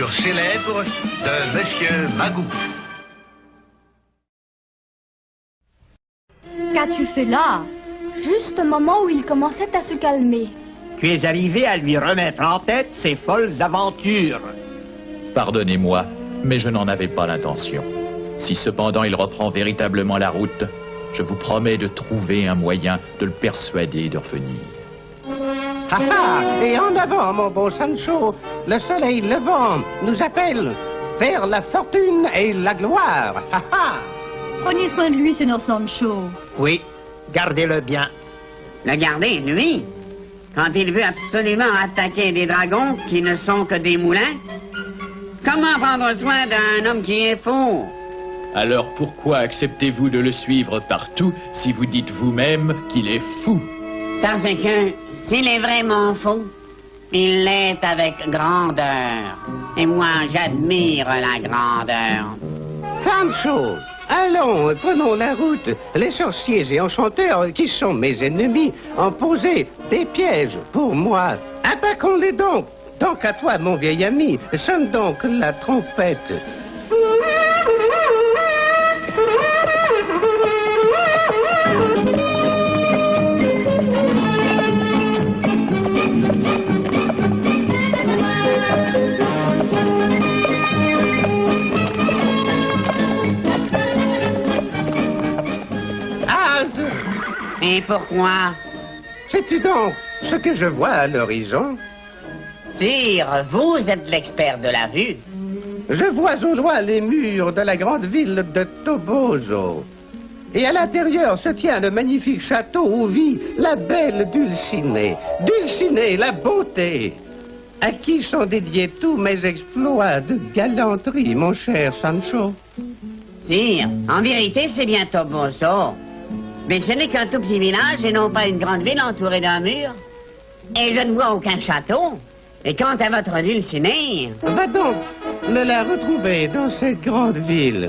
l'aventure célèbre de Monsieur Magou. Qu'as-tu fait là? Juste au moment où il commençait à se calmer. Tu es arrivé à lui remettre en tête ses folles aventures. Pardonnez-moi, mais je n'en avais pas l'intention. Si cependant il reprend véritablement la route, je vous promets de trouver un moyen de le persuader de revenir. Ha ha! Et en avant, mon bon Sancho, le soleil levant nous appelle vers la fortune et la gloire. Ha ha! Prenez soin de lui, Seigneur Sancho. Oui, gardez-le bien. Le garder, lui? Quand il veut absolument attaquer des dragons qui ne sont que des moulins? Comment prendre soin d'un homme qui est fou? Alors pourquoi acceptez-vous de le suivre partout si vous dites vous-même qu'il est fou? Parce que s'il est vraiment fou, il l'est avec grandeur. Et moi, j'admire la grandeur. Sancho, allons, prenons la route. Les sorciers et enchanteurs, qui sont mes ennemis, ont posé des pièges pour moi. Attaquons-les donc. Tant qu'à toi, mon vieil ami, sonne donc la trompette. Halte! Et pourquoi? Sais-tu donc ce que je vois à l'horizon? Sire, vous êtes l'expert de la vue. Je vois au loin les murs de la grande ville de Toboso. Et à l'intérieur se tient le magnifique château où vit la belle Dulcinée. Dulcinée, la beauté, à qui sont dédiés tous mes exploits de galanterie, mon cher Sancho. Sire, en vérité, c'est bien Toboso. Mais ce n'est qu'un tout petit village et non pas une grande ville entourée d'un mur. Et je ne vois aucun château. Et quant à votre Dulcinée... Va donc me la retrouver dans cette grande ville.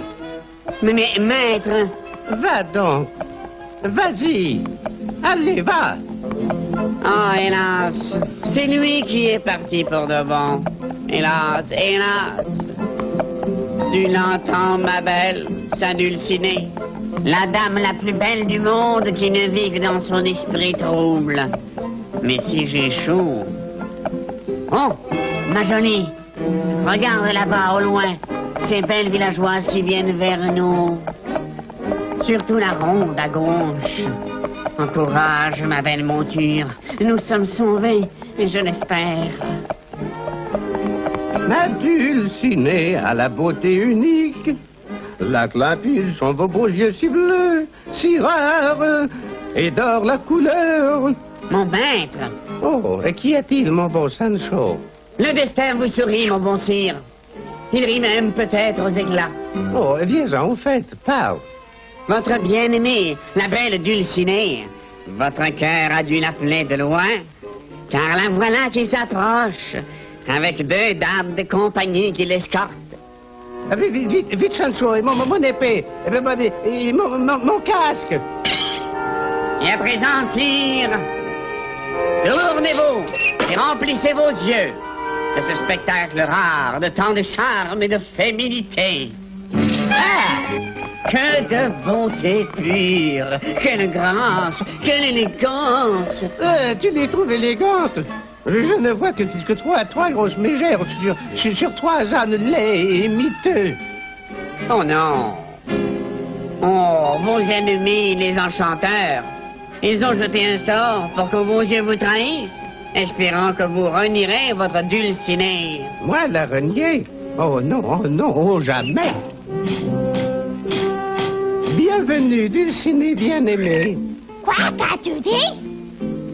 Mais maître... Va donc. Vas-y. Allez, va. Oh, hélas, c'est lui qui est parti pour de bon. Hélas, hélas. Tu l'entends, ma belle, sa Dulcinée, la dame la plus belle du monde qui ne vit que dans son esprit trouble. Mais si j'échoue... Oh, ma jolie, regarde là-bas au loin, ces belles villageoises qui viennent vers nous. Surtout la ronde à gauche. Encourage, ma belle monture. Nous sommes sauvés, et je l'espère. Ma Dulcinée à la beauté unique. La limpide sont vos beaux yeux si bleus, si rares, et d'or la couleur. Mon maître. Oh, et qu'y a-t-il, mon bon Sancho? Le destin vous sourit, mon bon sire. Il rit même peut-être aux éclats. Oh, viens-en, au fait, parle. Votre bien-aimée, la belle Dulcinée, votre cœur a dû l'appeler de loin, car la voilà qui s'approche, avec 2 dames de compagnie qui l'escortent. Vite, vite, vite, Sancho, et mon épée, et mon casque. Et à présent, sire, tournez-vous et remplissez vos yeux de ce spectacle rare, de tant de charme et de féminité. Ah! Que de bonté pure, quelle grâce, quelle élégance. Tu les trouves élégantes. Je ne vois que trois grosses mégères sur 3 ânes laids et miteux. Oh non. Oh, vos ennemis, les enchanteurs, ils ont jeté un sort pour que vos yeux vous trahissent, espérant que vous renierez votre Dulcinée. Moi, la renier? Oh non, oh jamais. Bienvenue, Dulcinée bien-aimée. Quoi qu'as-tu dit?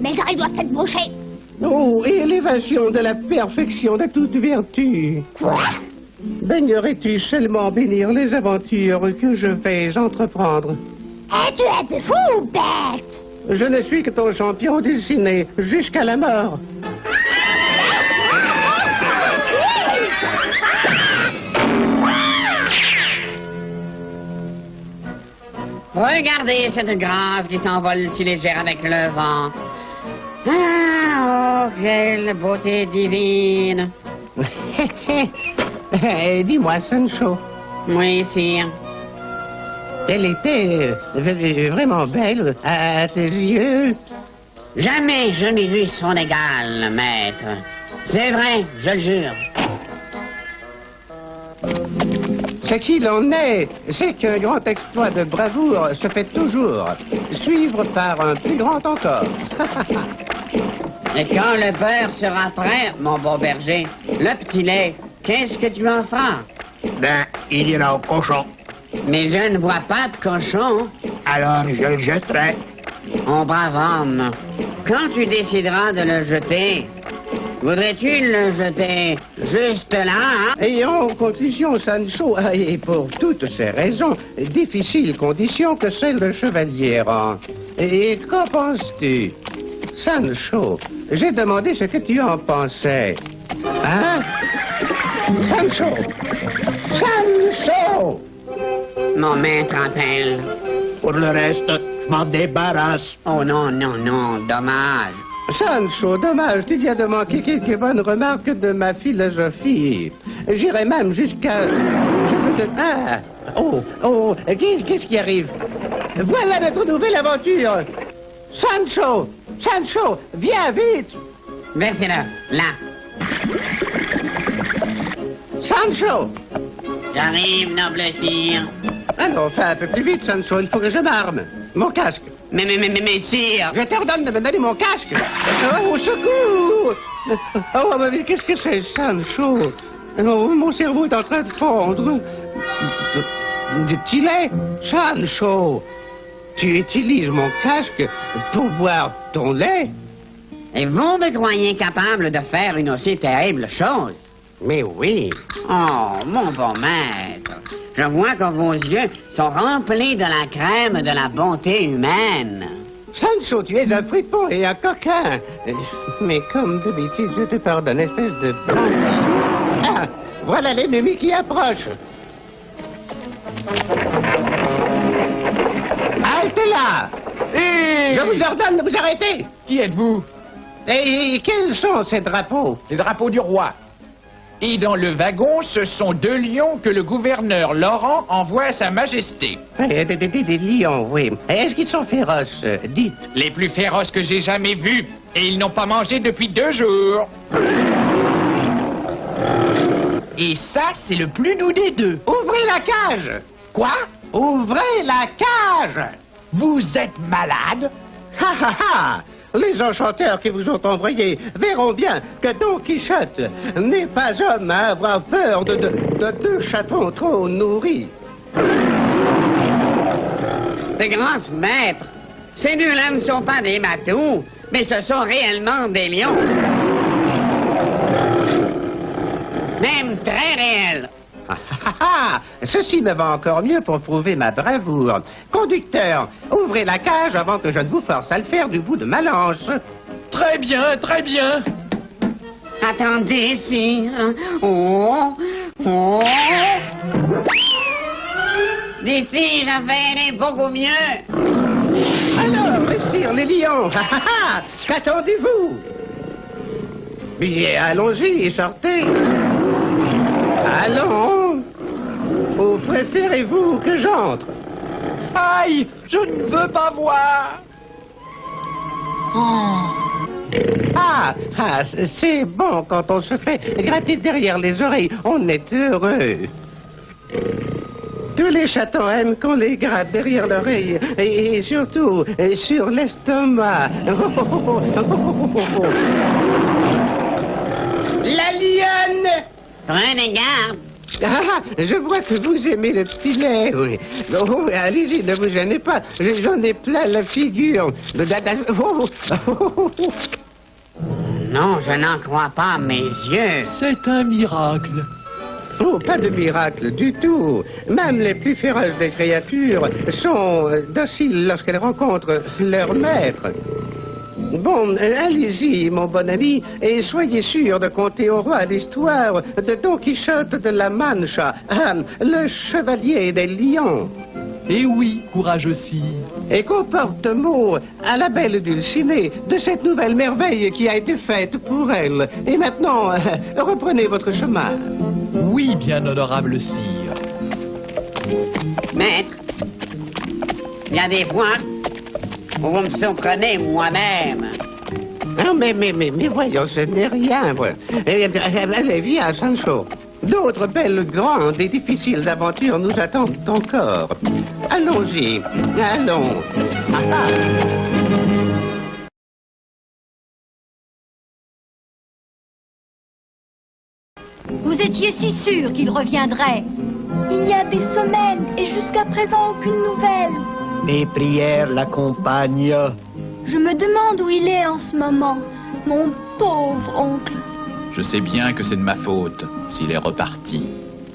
Mes oreilles doivent être bouchées. Oh, élévation de la perfection de toute vertu. Quoi? Daignerais-tu seulement bénir les aventures que je vais entreprendre? Es-tu un peu fou ou bête? Je ne suis que ton champion Dulcinée, jusqu'à la mort. Regardez cette grâce qui s'envole si légère avec le vent. Ah, oh, quelle beauté divine. Dis-moi, Sancho, Oui, sire. elle était vraiment belle à tes yeux? Jamais je n'ai vu son égal, maître. C'est vrai, je le jure. Ce qu'il en est, c'est qu'un grand exploit de bravoure se fait toujours suivre par un plus grand encore. Et quand le beurre sera prêt, mon beau berger, le petit lait, qu'est-ce que tu en feras? Ben, il ira au cochon. Mais je ne vois pas de cochon. Alors je le jetterai. Oh, brave homme. Quand tu décideras de le jeter, voudrais-tu le jeter juste là, hein? Et en conclusion, Sancho, et pour toutes ces raisons, difficile condition que celle de chevalier errant. Et qu'en penses-tu? Sancho, j'ai demandé ce que tu en pensais. Hein? Sancho! Sancho! Mon maître appelle. Pour le reste, je m'en débarrasse. Oh non, non, non, dommage. Sancho, dommage, tu viens de manquer quelques bonnes remarques de ma philosophie. J'irai même jusqu'à... Je veux te... Ah! Oh, qu'est-ce qui arrive? Voilà notre nouvelle aventure! Sancho! Sancho, viens vite! Versez-le, là. Sancho! J'arrive, noble sire. Ah non, fais un peu plus vite, Sancho, il faut que je m'arme. Mon casque. Mais sire. Je t'ordonne de me donner mon casque. Oh, au secours! Oh, mais qu'est-ce que c'est, Sancho? Oh, mon cerveau est en train de fondre. Du petit lait? Sancho, tu utilises mon casque pour boire ton lait? Et vous me croyez capable de faire une aussi terrible chose? Mais oui. Oh, mon bon maître. Je vois que vos yeux sont remplis de la crème de la bonté humaine. Sancho, tu es un fripon et un coquin. Mais comme d'habitude, je te pardonne, espèce de... Ah, voilà l'ennemi qui approche. Halte là! Je vous ordonne de vous arrêter. Qui êtes-vous? Et quels sont ces drapeaux? Les drapeaux du roi. Et dans le wagon, ce sont 2 lions que le gouverneur Laurent envoie à Sa Majesté. Des lions, oui. Est-ce qu'ils sont féroces? Dites. Les plus féroces que j'ai jamais vus. Et ils n'ont pas mangé depuis 2 jours. Et ça, c'est le plus doux des 2. Ouvrez la cage! Quoi? Ouvrez la cage! Vous êtes malade? Ha ha ha! Les enchanteurs qui vous ont envoyés verront bien que Don Quichotte n'est pas homme à avoir peur de 2 chatons trop nourris. De grâce, maître, ces 2-là ne sont pas des matous, mais ce sont réellement des lions. Même très réels. Ah, ah, ah. Ceci me va encore mieux pour prouver ma bravoure. Conducteur, ouvrez la cage avant que je ne vous force à le faire du bout de ma lance. Très bien, très bien. Attendez, sire. Oh. Des filles, je ferai beaucoup mieux. Alors, messire les lions, ah, ah, ah. Qu'attendez-vous? Bien, allons-y, sortez. Allons. Ou préférez-vous que j'entre? Aïe, je ne veux pas voir. Ah, c'est bon quand on se fait gratter derrière les oreilles. On est heureux. Tous les chatons aiment qu'on les gratte derrière l'oreille et surtout sur l'estomac. La lionne! Prenez garde. Ah, je vois que vous aimez le petit lait, oui. Oh, allez-y, ne vous gênez pas. J'en ai plein la figure. Non, je n'en crois pas mes yeux. C'est un miracle. Oh, pas de miracle du tout. Même les plus féroces des créatures sont dociles lorsqu'elles rencontrent leur maître. Bon, allez-y, mon bon ami, et soyez sûr de conter au roi l'histoire de Don Quichotte de la Mancha, le chevalier des lions. Et oui, courageux sire. Et qu'on porte mot à la belle Dulcinée de cette nouvelle merveille qui a été faite pour elle. Et maintenant, reprenez votre chemin. Oui, bien honorable sire. Maître, il y a des fois où vous me surprenez moi-même. Ah, mais voyons, ce n'est rien. Allez, viens, Sancho. D'autres belles, grandes et difficiles aventures nous attendent encore. Allons-y, allons. Ah, ah. Vous étiez si sûr qu'il reviendrait. Il y a des semaines et jusqu'à présent aucune nouvelle. Mes prières l'accompagnent. Je me demande où il est en ce moment, mon pauvre oncle. Je sais bien que c'est de ma faute s'il est reparti.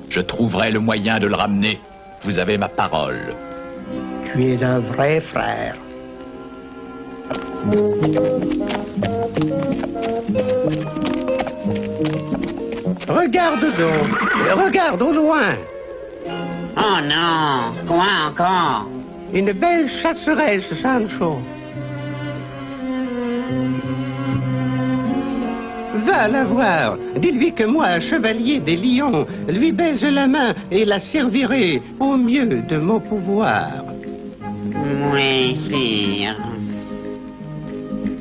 Je trouverai le moyen de le ramener. Vous avez ma parole. Tu es un vrai frère. Regarde donc, regarde au loin. Oh non, quoi encore? Une belle chasseresse, Sancho. Va la voir. Dis-lui que moi, chevalier des lions, lui baise la main et la servirai au mieux de mon pouvoir. Oui, sire.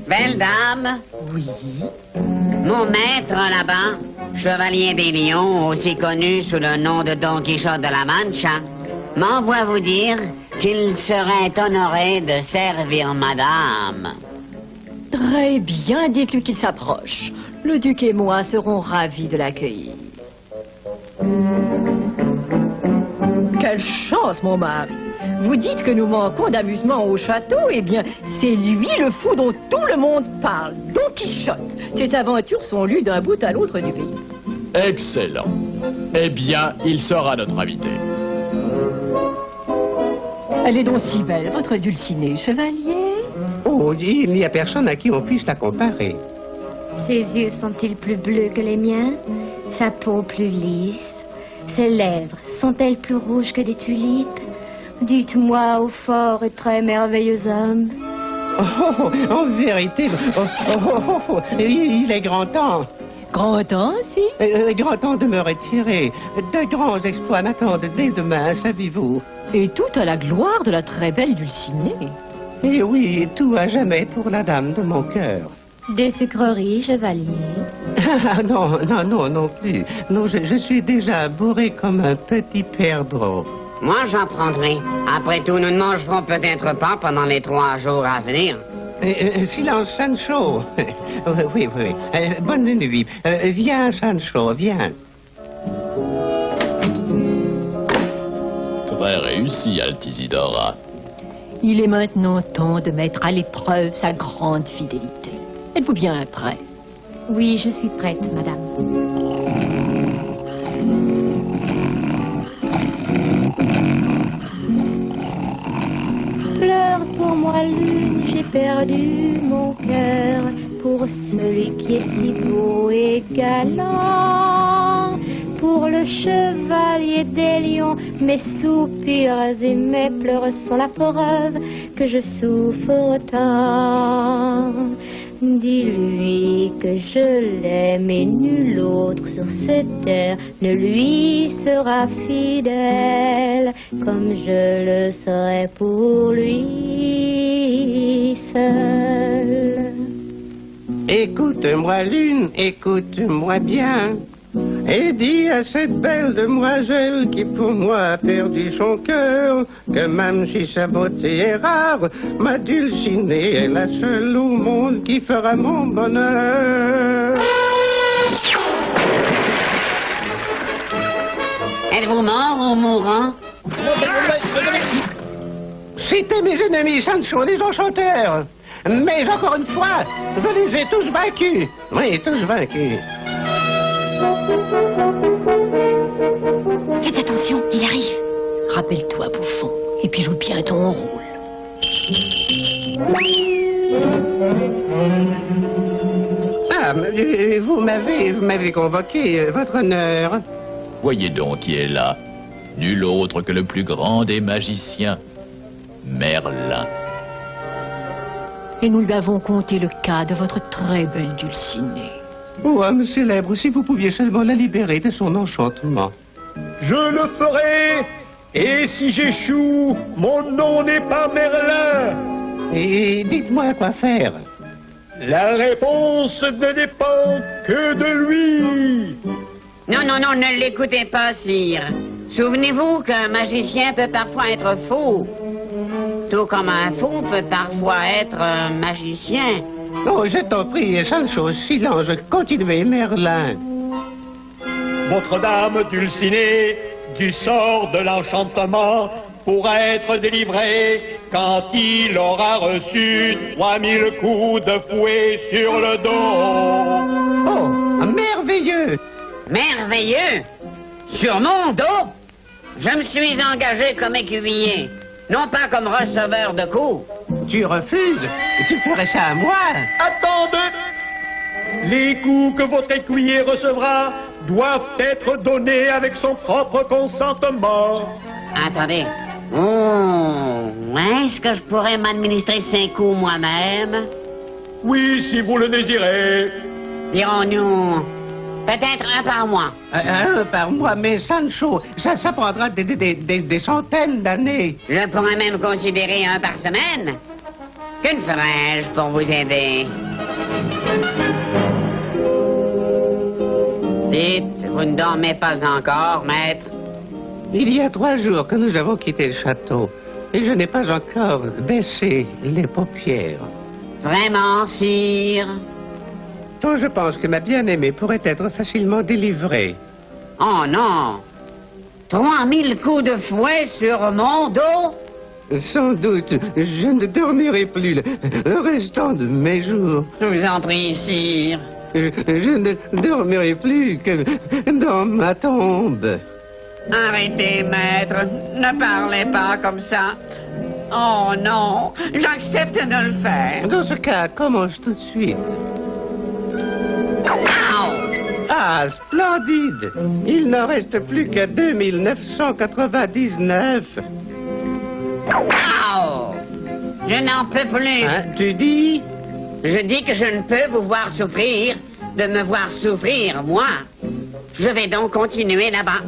Belle dame. Oui. Mon maître là-bas, chevalier des lions, aussi connu sous le nom de Don Quichotte de la Mancha, m'envoie vous dire qu'il serait honoré de servir madame. Très bien, dites-lui qu'il s'approche. Le duc et moi serons ravis de l'accueillir. Quelle chance, mon mari! Vous dites que nous manquons d'amusement au château, eh bien, c'est lui le fou dont tout le monde parle, Don Quichotte. Ses aventures sont lues d'un bout à l'autre du pays. Excellent. Eh bien, il sera notre invité. Elle est donc si belle, votre Dulcinée, chevalier? Oh, il n'y a personne à qui on puisse la comparer. Ses yeux sont-ils plus bleus que les miens? Sa peau plus lisse? Ses lèvres sont-elles plus rouges que des tulipes? Dites-moi, ô fort et très merveilleux homme. Oh, en vérité, il est grand temps. Grand temps, si? Grand temps de me retirer. De grands exploits m'attendent dès demain, savez-vous. Et tout à la gloire de la très belle Dulcinée. Et oui, tout à jamais pour la dame de mon cœur. Des sucreries, chevalier. Ah, non plus. Non, je suis déjà bourré comme un petit perdreau. Moi, j'en prendrai. Après tout, nous ne mangerons peut-être pas pendant les 3 jours à venir. Silence, Sancho. Oui. Bonne nuit. Viens, Sancho, viens. Très réussi, Altisidora. Il est maintenant temps de mettre à l'épreuve sa grande fidélité. Êtes-vous bien prêt? Oui, je suis prête, madame. Pleure pour moi, lune, j'ai perdu mon cœur pour celui qui est si beau et galant. Pour le chevalier des lions, mes soupirs et mes pleurs sont la preuve que je souffre tant. Dis-lui que je l'aime et nul autre sur cette terre ne lui sera fidèle comme je le serai pour lui seul. Écoute-moi, lune, écoute-moi bien. Et dis à cette belle demoiselle qui pour moi a perdu son cœur que même si sa beauté est rare, ma Dulcinée est la seule au monde qui fera mon bonheur. Êtes-vous mort ou mourant? C'étaient mes ennemis, Sancho, les enchanteurs. Mais encore une fois, je les ai tous vaincus. Oui, tous vaincus. Faites attention, il arrive. Rappelle-toi, bouffon, et puis joue bien ton rôle. Ah, vous m'avez convoqué, votre honneur. Voyez donc qui est là. Nul autre que le plus grand des magiciens, Merlin. Et nous lui avons conté le cas de votre très belle Dulcinée. Oh, homme célèbre, si vous pouviez seulement la libérer de son enchantement. Je le ferai. Et si j'échoue, mon nom n'est pas Merlin. Et dites-moi quoi faire. La réponse ne dépend que de lui. Non, non, non, ne l'écoutez pas, sire. Souvenez-vous qu'un magicien peut parfois être fou. Tout comme un fou peut parfois être un magicien. Oh, je t'en prie, Sancho, silence, continuez, Merlin. Notre-Dame Dulcinée, du sort de l'enchantement, pourra être délivrée quand il aura reçu 3000 coups de fouet sur le dos. Oh, merveilleux. Merveilleux! Sur mon dos? Je me suis engagé comme écuyer, non pas comme receveur de coups. Tu refuses? Tu ferais ça à moi? Attendez! Les coups que votre écuyer recevra doivent être donnés avec son propre consentement. Attendez. Oh, est-ce que je pourrais m'administrer 5 coups moi-même? Oui, si vous le désirez. Dirons-nous, peut-être un par mois. Un par mois, mais Sancho, ça prendra des centaines d'années. Je pourrais même considérer un par semaine. Que ne ferais-je pour vous aider? Dites, vous ne dormez pas encore, maître? Il y a 3 jours que nous avons quitté le château, et je n'ai pas encore baissé les paupières. Vraiment, sire? Donc je pense que ma bien-aimée pourrait être facilement délivrée. Oh non! 3000 coups de fouet sur mon dos? Sans doute, je ne dormirai plus le restant de mes jours. Je vous en prie, sire. Je ne dormirai plus que dans ma tombe. Arrêtez, maître. Ne parlez pas comme ça. Oh non, j'accepte de le faire. Dans ce cas, commence tout de suite. Ah, splendide! Il n'en reste plus qu'à 2999. Ow! Je n'en peux plus. Hein, tu dis? Je dis que je ne peux vous voir souffrir, de me voir souffrir, moi. Je vais donc continuer là-bas.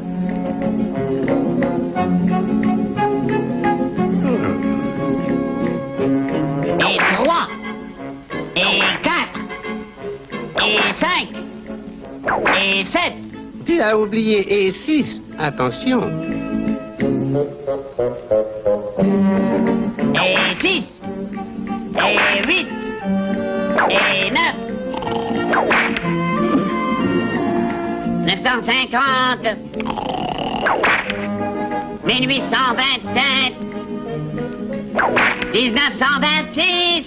Et 3. Et 4. Et 5. Et 7. Tu as oublié et 6. Attention. Et 6. Et 8. Et 9. 950. 1827. 1926.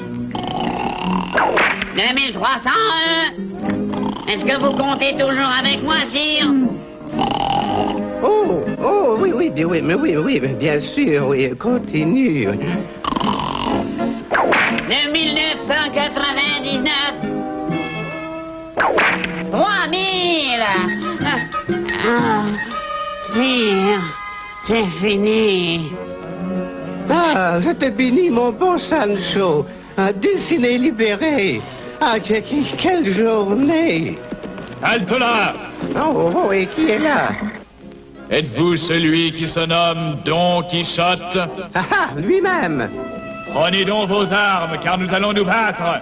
2301. Est-ce que vous comptez toujours avec moi, sire? Oh, oui, bien sûr, oui, continue. 2999. 3000. Sire, c'est fini. Ah, je te bénis, mon bon Sancho. Dulcinée libérée. Ah, quelle journée! Halte là! Oh, et qui est là? Êtes-vous celui qui se nomme Don Quichotte? Ah, lui-même! Prenez donc vos armes, car nous allons nous battre.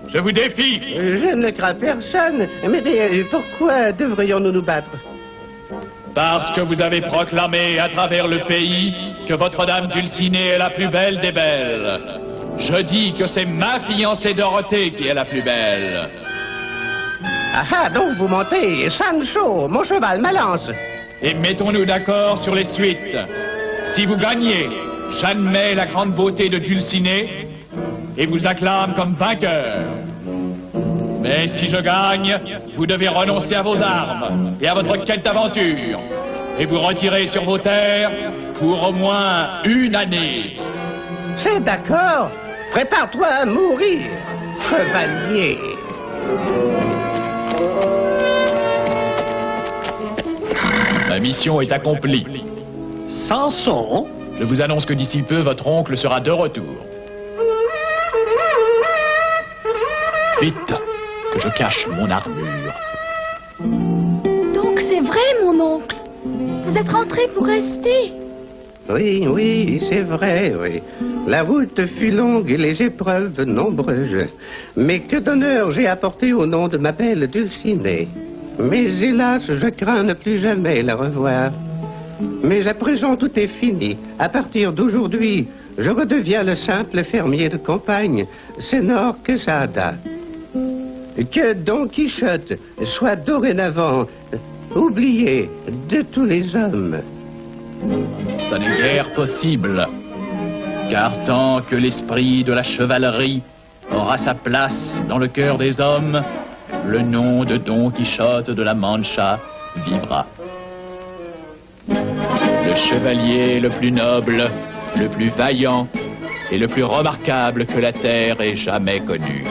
Je vous défie. Je ne crains personne. Mais pourquoi devrions-nous nous battre? Parce que vous avez proclamé à travers le pays que votre dame Dulcinée est la plus belle des belles. Je dis que c'est ma fiancée Dorothée qui est la plus belle. Ah, donc vous montez, Sancho, mon cheval, ma lance. Et mettons-nous d'accord sur les suites. Si vous gagnez, j'admets la grande beauté de Dulcinée et vous acclame comme vainqueur. Mais si je gagne, vous devez renoncer à vos armes et à votre quête d'aventure et vous retirer sur vos terres pour au moins 1 année. C'est d'accord. Prépare-toi à mourir, chevalier. Ma mission est accomplie. Samson? Je vous annonce que d'ici peu, votre oncle sera de retour. Vite, que je cache mon armure. Donc c'est vrai, mon oncle. Vous êtes rentré pour rester. Oui, oui, c'est vrai, oui. La route fut longue et les épreuves nombreuses. Mais que d'honneur j'ai apporté au nom de ma belle Dulcinée. Mais hélas, je crains ne plus jamais la revoir. Mais à présent, tout est fini. À partir d'aujourd'hui, je redeviens le simple fermier de campagne, Senor Quesada. Que Don Quichotte soit dorénavant oublié de tous les hommes. Ça n'est guère possible, car tant que l'esprit de la chevalerie aura sa place dans le cœur des hommes, le nom de Don Quichotte de la Mancha vivra. Le chevalier le plus noble, le plus vaillant et le plus remarquable que la terre ait jamais connu.